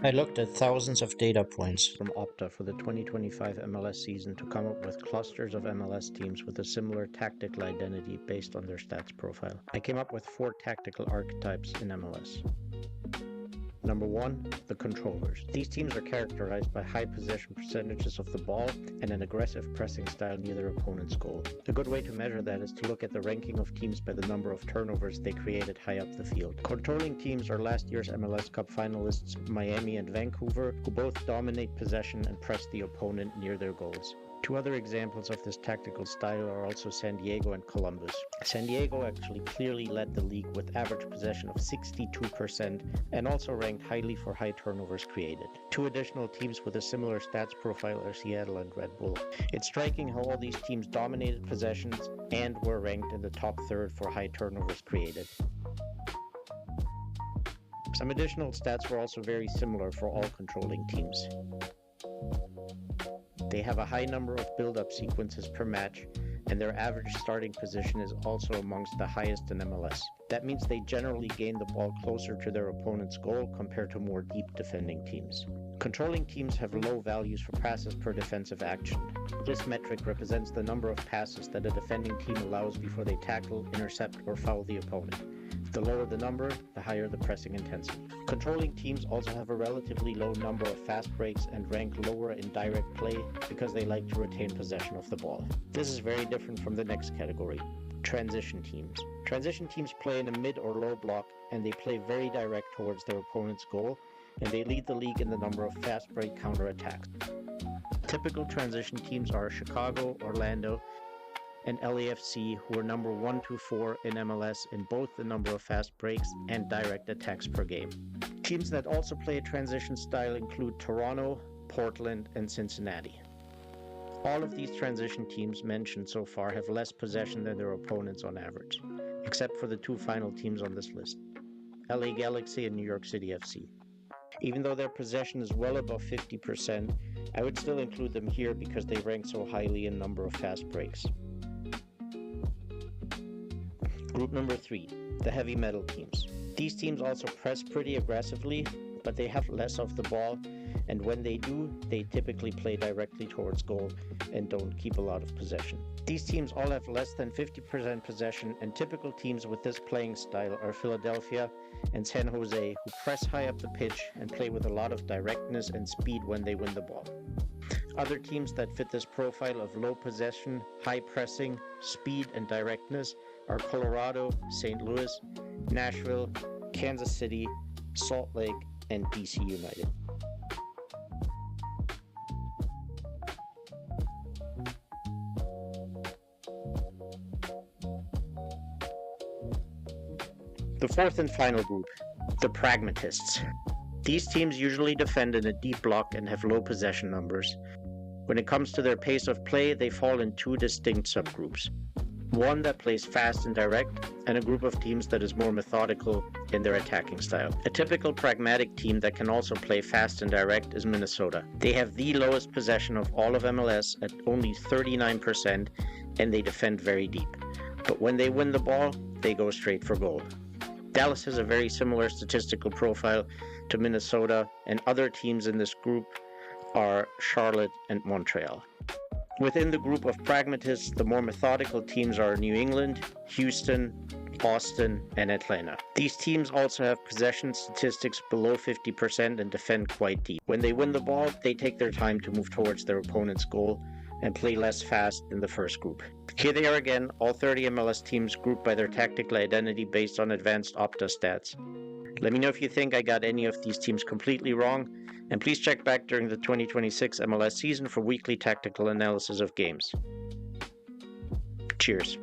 I looked at thousands of data points from Opta for the 2025 MLS season to come up with clusters of MLS teams with a similar tactical identity based on their stats profile. I came up with 4 tactical archetypes in MLS. Number 1, the controllers. These teams are characterized by high possession percentages of the ball and an aggressive pressing style near their opponent's goal. A good way to measure that is to look at the ranking of teams by the number of turnovers they created high up the field. Controlling teams are last year's MLS Cup finalists Miami and Vancouver, who both dominate possession and press the opponent near their goals. 2 other examples of this tactical style are also San Diego and Columbus. San Diego actually clearly led the league with average possession of 62% and also ranked highly for high turnovers created. 2 additional teams with a similar stats profile are Seattle and Red Bull. It's striking how all these teams dominated possessions and were ranked in the top third for high turnovers created. Some additional stats were also very similar for all controlling teams. They have a high number of build-up sequences per match, and their average starting position is also amongst the highest in MLS. That means they generally gain the ball closer to their opponent's goal compared to more deep defending teams. Controlling teams have low values for passes per defensive action. This metric represents the number of passes that a defending team allows before they tackle, intercept, or foul the opponent. The lower the number, the higher the pressing intensity. Controlling teams also have a relatively low number of fast breaks and rank lower in direct play because they like to retain possession of the ball. This is very different from the next category, transition teams. Transition teams play in a mid or low block, and they play very direct towards their opponent's goal, and they lead the league in the number of fast break counterattacks. Typical transition teams are Chicago, Orlando, and LAFC, who are number 1 to 4 in MLS in both the number of fast breaks and direct attacks per game. Teams that also play a transition style include Toronto, Portland, and Cincinnati. All of these transition teams mentioned so far have less possession than their opponents on average, except for the 2 final teams on this list, LA Galaxy and New York City FC. Even though their possession is well above 50%, I would still include them here because they rank so highly in number of fast breaks. Group number 3, the heavy metal teams. These teams also press pretty aggressively, but they have less of the ball, and when they do, they typically play directly towards goal and don't keep a lot of possession. These teams all have less than 50% possession, and typical teams with this playing style are Philadelphia and San Jose, who press high up the pitch and play with a lot of directness and speed when they win the ball. Other teams that fit this profile of low possession, high pressing, speed, and directness are Colorado, St. Louis, Nashville, Kansas City, Salt Lake, and DC United. The 4th and final group, the pragmatists. These teams usually defend in a deep block and have low possession numbers. When it comes to their pace of play, they fall in 2 distinct subgroups. One that plays fast and direct, and a group of teams that is more methodical in their attacking style. A typical pragmatic team that can also play fast and direct is Minnesota. They have the lowest possession of all of MLS at only 39%, and they defend very deep. But when they win the ball, they go straight for goal. Dallas has a very similar statistical profile to Minnesota, and other teams in this group are Charlotte and Montreal. Within the group of pragmatists, the more methodical teams are New England, Houston, Austin, and Atlanta. These teams also have possession statistics below 50% and defend quite deep. When they win the ball, they take their time to move towards their opponent's goal and play less fast than the first group. Here they are again, all 30 MLS teams grouped by their tactical identity based on advanced Opta stats. Let me know if you think I got any of these teams completely wrong, and please check back during the 2026 MLS season for weekly tactical analysis of games. Cheers.